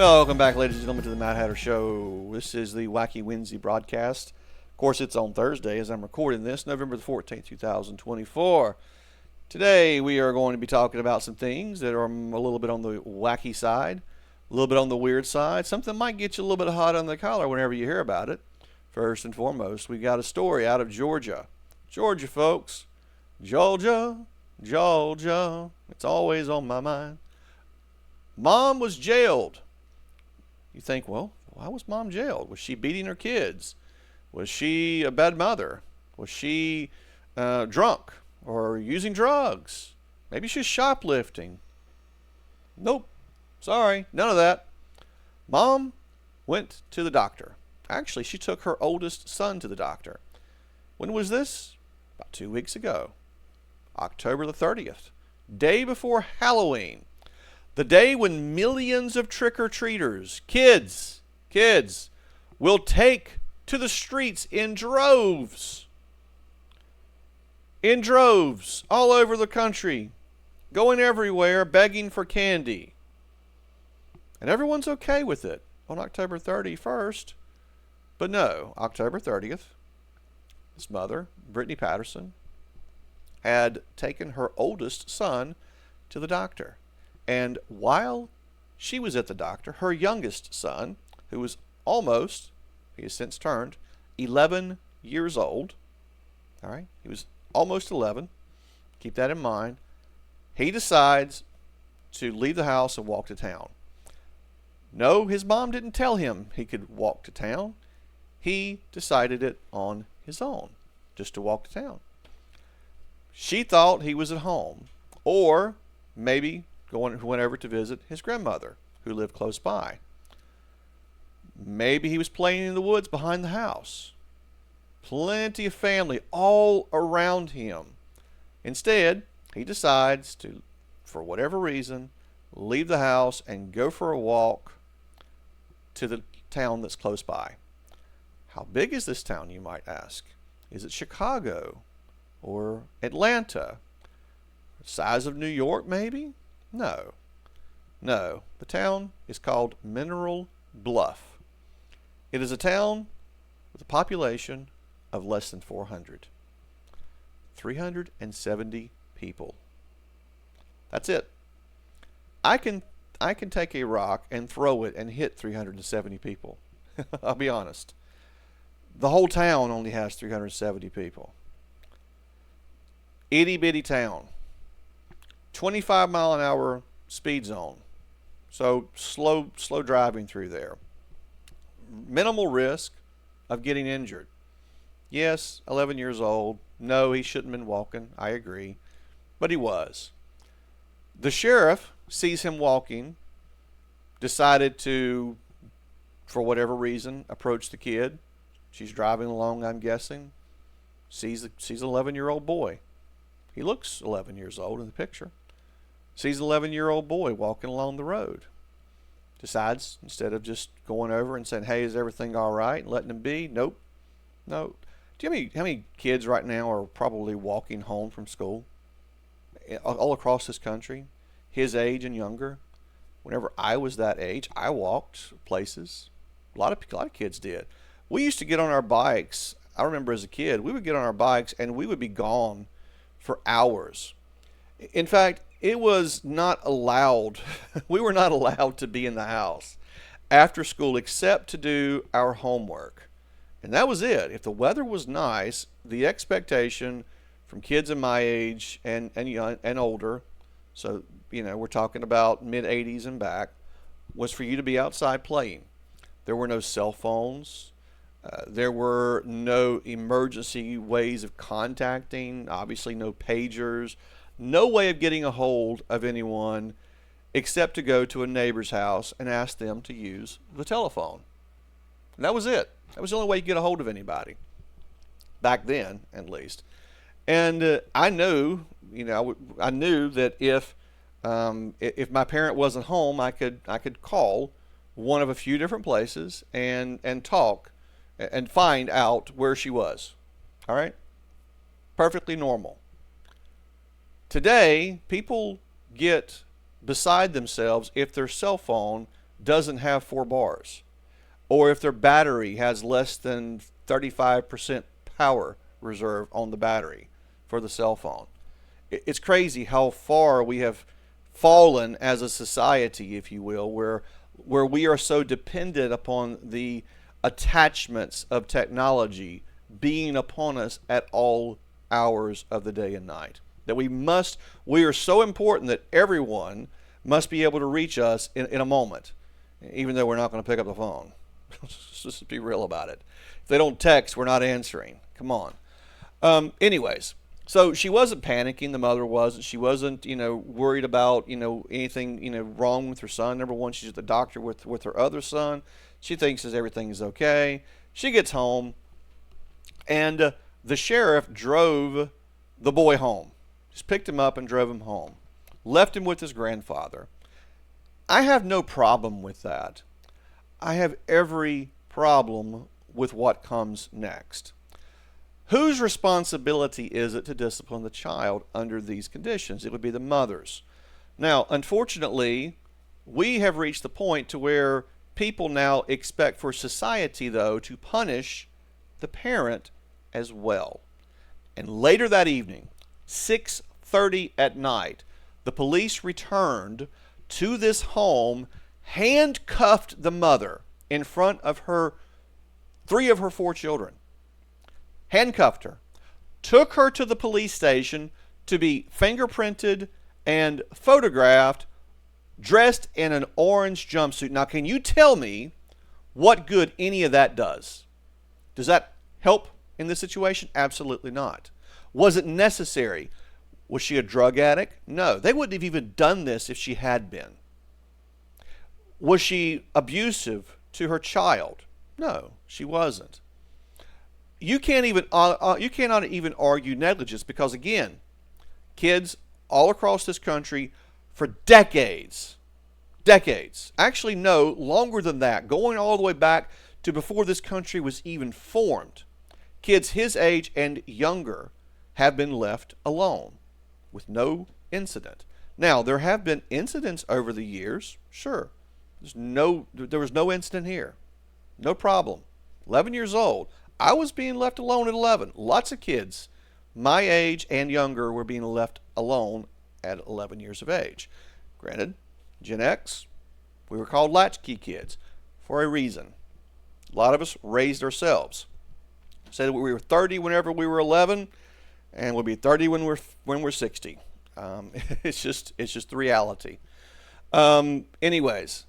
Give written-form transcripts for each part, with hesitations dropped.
Welcome back, ladies and gentlemen, to the Mad Hatter Show. This is the Wacky Wednesday broadcast. Of course, it's on Thursday as I'm recording this, November the 14th, 2024. Today, we are going to be talking about some things that are a little bit on the wacky side, a little bit on the weird side, something that might get you a little bit hot on the collar whenever you hear about it. First and foremost, we got a story out of Georgia. Georgia, folks. Georgia, Georgia. It's always on my mind. Mom was jailed. You think, well, why was mom jailed? Was she beating her kids? Was she a bad mother? Was she drunk or using drugs? Maybe she's shoplifting. Nope. Sorry, none of that. Mom went to the doctor. Actually, she took her oldest son to the doctor. When was this? About 2 weeks ago. October the 30th. Day before Halloween. The day when millions of trick-or-treaters, kids, will take to the streets in droves. In droves, all over the country, going everywhere, begging for candy. And everyone's okay with it on October 31st. But no, October 30th, his mother, Brittany Patterson, had taken her oldest son to the doctor. And while she was at the doctor, her youngest son, who was he has since turned 11 years old. All right, he was almost 11. Keep that in mind. He decides to leave the house and walk to town. No, his mom didn't tell him he could walk to town. He decided it on his own, just to walk to town. She thought he was at home, or maybe went over to visit his grandmother, who lived close by. Maybe he was playing in the woods behind the house. Plenty of family all around him. Instead, he decides to, for whatever reason, leave the house and go for a walk to the town that's close by. How big is this town, you might ask? Is it Chicago or Atlanta? Size of New York, maybe? No. The town is called Mineral Bluff. It is a town with a population of less than 400. 370 people. That's it. I can take a rock and throw it and hit 370 people. I'll be honest. The whole town only has 370 people. Itty bitty town. 25-mile-an-hour speed zone. So slow driving through there. Minimal risk of getting injured. Yes, 11 years old. No, he shouldn't have been walking. I agree. But he was. The sheriff sees him walking, decided to, for whatever reason, approach the kid. She's driving along, I'm guessing. Sees an 11-year-old boy. He looks 11 years old in the picture. Sees an 11-year-old boy walking along the road. Decides, instead of just going over and saying, hey, is everything all right, and letting him be, nope. No. Do you know how many kids right now are probably walking home from school? All across this country, his age and younger. Whenever I was that age, I walked places. A lot of kids did. We used to get on our bikes. I remember as a kid, we would get on our bikes and we would be gone for hours. In fact, it was not allowed. We were not allowed to be in the house after school except to do our homework. And that was it. If the weather was nice, the expectation from kids in my age and young and older, so we're talking about mid-80s and back, was for you to be outside playing. There were no cell phones. There were no emergency ways of contacting, obviously no pagers, no way of getting a hold of anyone except to go to a neighbor's house and ask them to use the telephone. And that was it. That was the only way you could get a hold of anybody. Back then, at least. And I knew, I knew that if my parent wasn't home, I could call one of a few different places and talk and find out where she was. All right? Perfectly normal. Today, people get beside themselves if their cell phone doesn't have 4 bars, or if their battery has less than 35% power reserve on the battery for the cell phone. It's crazy how far we have fallen as a society, if you will, where we are so dependent upon the attachments of technology being upon us at all hours of the day and night. That we are so important that everyone must be able to reach us in a moment, even though we're not going to pick up the phone. Just be real about it. If they don't text, we're not answering. Come on. Anyways, so she wasn't panicking. The mother wasn't. She wasn't, worried about, anything, wrong with her son. Number one, she's at the doctor with her other son. She thinks that everything is okay. She gets home, and the sheriff drove the boy home. Just picked him up and drove him home. Left him with his grandfather. I have no problem with that. I have every problem with what comes next. Whose responsibility is it to discipline the child under these conditions? It would be the mother's. Now, unfortunately, we have reached the point to where people now expect for society, though, to punish the parent as well. And later that evening, 6:30 at night, the police returned to this home, handcuffed the mother in front of 3 of her 4 children. Handcuffed her, took her to the police station to be fingerprinted and photographed, dressed in an orange jumpsuit. Now, can you tell me what good any of that does? Does that help in this situation? Absolutely not. Was it necessary? Was she a drug addict? No. They wouldn't have even done this if she had been. Was she abusive to her child? No, she wasn't. You cannot even argue negligence because, again, kids all across this country for decades, actually no, longer than that, going all the way back to before this country was even formed, kids his age and younger have been left alone with no incident. Now, there have been incidents over the years, sure. There was no incident here. No problem. 11 years old. I was being left alone at 11. Lots of kids my age and younger were being left alone at 11 years of age. Granted, Gen X, we were called latchkey kids for a reason. A lot of us raised ourselves. Said we were 30 whenever we were 11, and we'll be 30 when we're 60. It's just the reality. Anyways,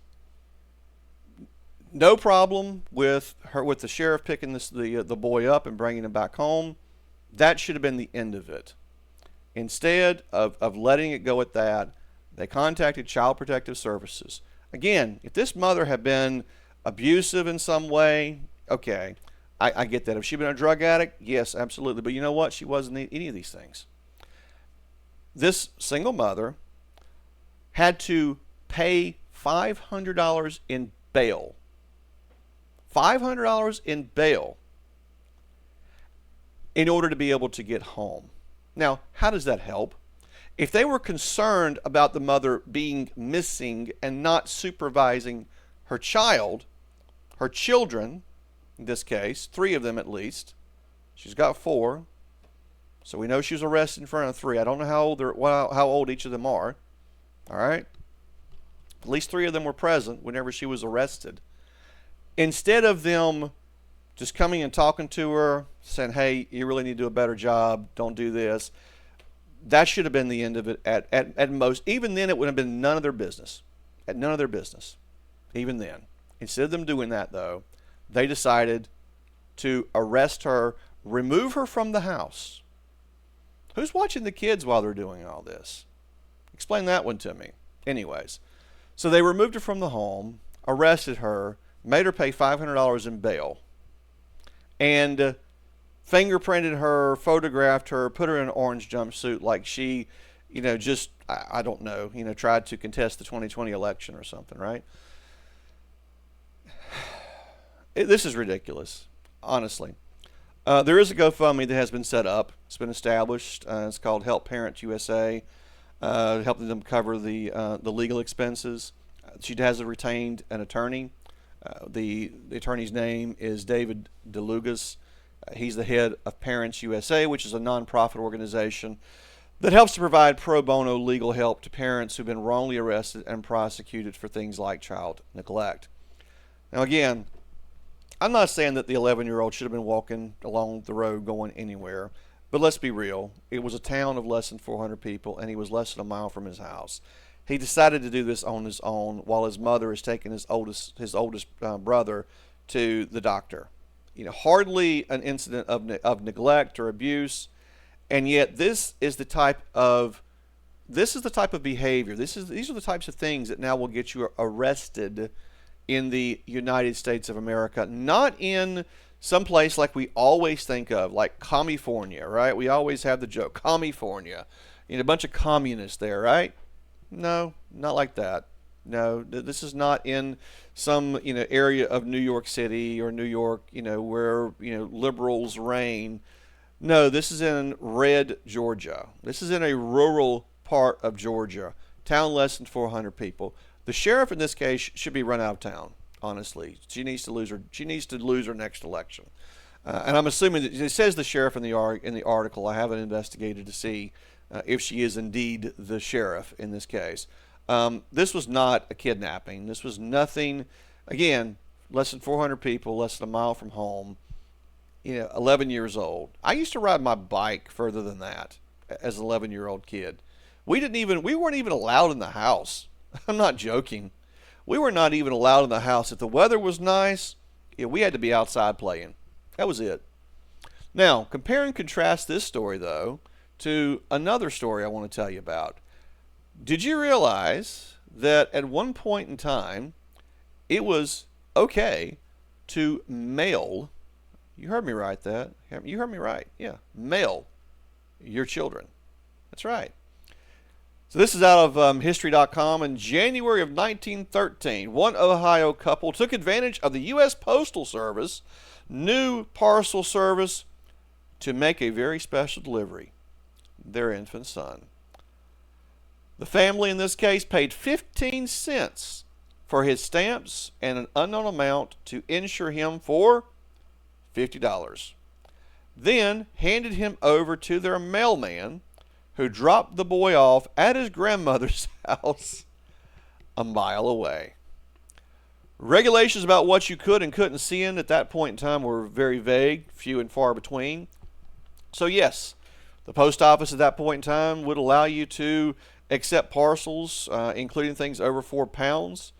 no problem with the sheriff picking the boy up and bringing him back home. That should have been the end of it. Instead of letting it go at that, they contacted Child Protective Services. Again, if this mother had been abusive in some way, okay, I get that. If she'd been a drug addict, yes, absolutely. But you know what? She wasn't any of these things. This single mother had to pay $500 in bail. $500 in bail in order to be able to get home. Now, how does that help? If they were concerned about the mother being missing and not supervising her child, her children, in this case, 3 of them at least, she's got 4, so we know she was arrested in front of 3. I don't know how old each of them are. All right? At least 3 of them were present whenever she was arrested. Instead of them just coming and talking to her, saying, hey, you really need to do a better job, don't do this, that should have been the end of it at most. Even then, it would have been none of their business. None of their business. Even then. Instead of them doing that, though, they decided to arrest her, remove her from the house. Who's watching the kids while they're doing all this? Explain that one to me. Anyways, so they removed her from the home, arrested her, made her pay $500 in bail, and fingerprinted her, photographed her, put her in an orange jumpsuit like she, I don't know, tried to contest the 2020 election or something, right? This is ridiculous, honestly. There is a GoFundMe that has been set up. It's been established. It's called Help Parents USA, helping them cover the legal expenses. She has retained an attorney. The attorney's name is David DeLugas. He's the head of Parents USA, which is a nonprofit organization that helps to provide pro bono legal help to parents who've been wrongly arrested and prosecuted for things like child neglect. Now, again, I'm not saying that the 11-year-old should have been walking along the road going anywhere, but let's be real. It was a town of less than 400 people, and he was less than a mile from his house. He decided to do this on his own while his mother is taking his oldest brother to the doctor. Hardly an incident of neglect or abuse, and yet this is the type of behavior. These are the types of things that now will get you arrested in the United States of America, not in some place like we always think of, like California, right? We always have the joke, California, a bunch of communists there, right? No, not like that. No, this is not in some area of New York City or New York, where liberals reign. No, this is in red Georgia. This is in a rural part of Georgia, town less than 400 people. The sheriff in this case should be run out of town. Honestly, she needs to lose her next election. And I'm assuming that it says the sheriff in the article. I haven't investigated to see if she is indeed the sheriff in this case. This was not a kidnapping. This was nothing. Again, less than 400 people, less than a mile from home. 11 years old. I used to ride my bike further than that as an 11-year-old kid. We weren't even allowed in the house. I'm not joking. We were not even allowed in the house. If the weather was nice, we had to be outside playing. That was it. Now, compare and contrast this story, though, to another story I want to tell you about. Did you realize that at one point in time, it was okay to mail, you heard me right, you heard me right, yeah, mail your children. That's right. So this is out of History.com. In January of 1913, one Ohio couple took advantage of the U.S. Postal Service new parcel service to make a very special delivery, their infant son. The family in this case paid 15 cents for his stamps and an unknown amount to insure him for $50. Then handed him over to their mailman, who dropped the boy off at his grandmother's house a mile away. Regulations about what you could and couldn't see in at that point in time were very vague, few and far between. So yes, the post office at that point in time would allow you to accept parcels, including things over 4 pounds,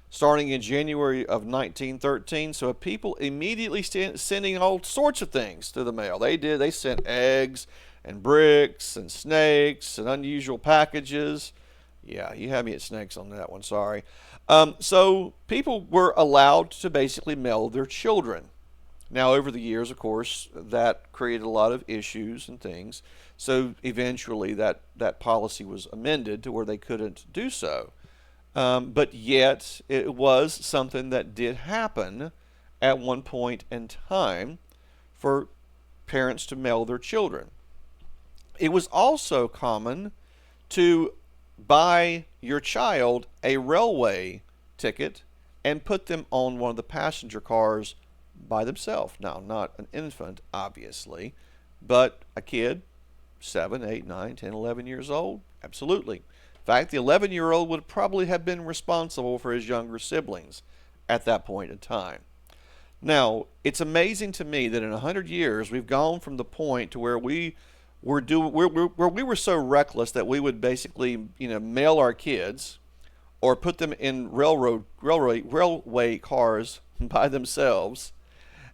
starting in January of 1913. So people immediately sending all sorts of things through the mail. They sent eggs and bricks and snakes and unusual packages. Yeah, you had me at snakes on that one, sorry. So people were allowed to basically mail their children. Now, over the years, of course, that created a lot of issues and things. So eventually that policy was amended to where they couldn't do so. But yet it was something that did happen at one point in time for parents to mail their children. It was also common to buy your child a railway ticket and put them on one of the passenger cars by themselves. Now, not an infant, obviously, but a kid, 7, 8, 9, 10, 11 years old, absolutely. In fact, the 11-year-old would probably have been responsible for his younger siblings at that point in time. Now, it's amazing to me that in 100 years, we've gone from the point to where we were so reckless that we would basically, mail our kids or put them in railway cars by themselves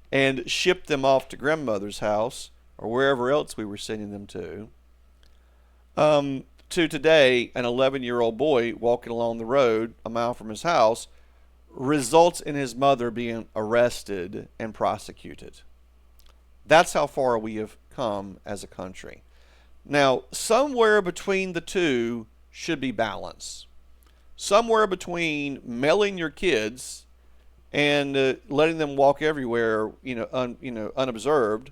and ship them off to grandmother's house or wherever else we were sending them to today, an 11-year-old boy walking along the road a mile from his house results in his mother being arrested and prosecuted. That's how far we have come as a country. Now, somewhere between the two should be balance. Somewhere between mailing your kids and letting them walk everywhere, unobserved,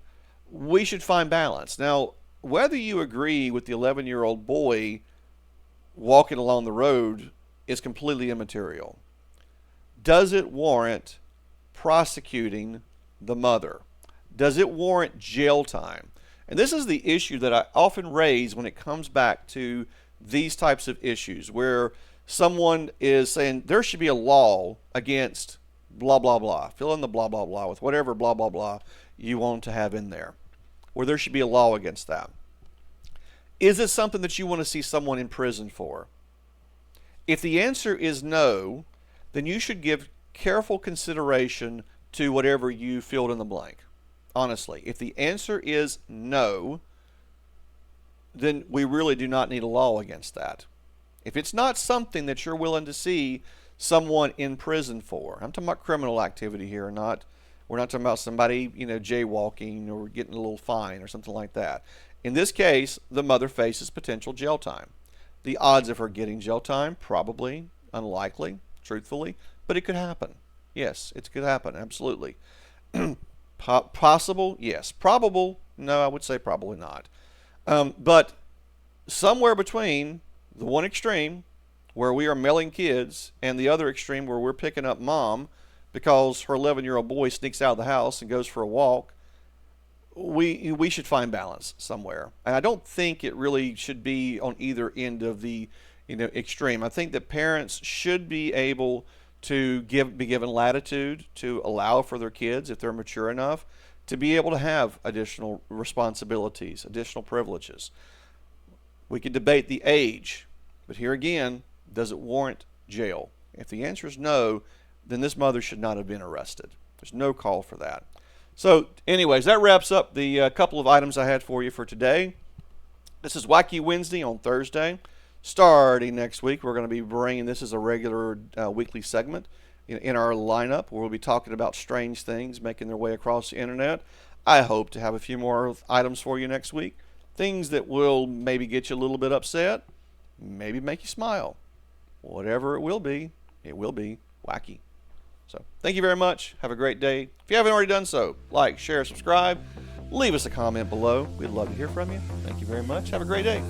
we should find balance. Now, whether you agree with the 11-year-old boy walking along the road is completely immaterial. Does it warrant prosecuting the mother? Does it warrant jail time? And this is the issue that I often raise when it comes back to these types of issues, where someone is saying there should be a law against blah, blah, blah. Fill in the blah, blah, blah with whatever blah, blah, blah you want to have in there, where there should be a law against that. Is it something that you want to see someone in prison for? If the answer is no, then you should give careful consideration to whatever you filled in the blank. Honestly, if the answer is no, then we really do not need a law against that. If it's not something that you're willing to see someone in prison for, I'm talking about criminal activity here, we're not talking about somebody, jaywalking or getting a little fine or something like that. In this case, the mother faces potential jail time. The odds of her getting jail time, probably unlikely, truthfully, but it could happen. Yes, it could happen, absolutely. Possible? Yes. Probable? No, I would say probably not. But somewhere between the one extreme, where we are mailing kids, and the other extreme where we're picking up mom because her 11-year-old boy sneaks out of the house and goes for a walk, we should find balance somewhere. And I don't think it really should be on either end of the extreme. I think that parents should be able to be given latitude to allow for their kids, if they're mature enough, to be able to have additional responsibilities, additional privileges. We could debate the age, but here again, does it warrant jail? If the answer is no, then this mother should not have been arrested. There's no call for that. So anyways, that wraps up the couple of items I had for you for today. This is Wacky Wednesday on Thursday. Starting next week, we're going to be bringing this as a regular weekly segment in our lineup, where we'll be talking about strange things making their way across the internet. I hope to have a few more items for you next week. Things that will maybe get you a little bit upset, maybe make you smile. Whatever it will be wacky. So thank you very much. Have a great day. If you haven't already done so, like, share, subscribe. Leave us a comment below. We'd love to hear from you. Thank you very much. Have a great day.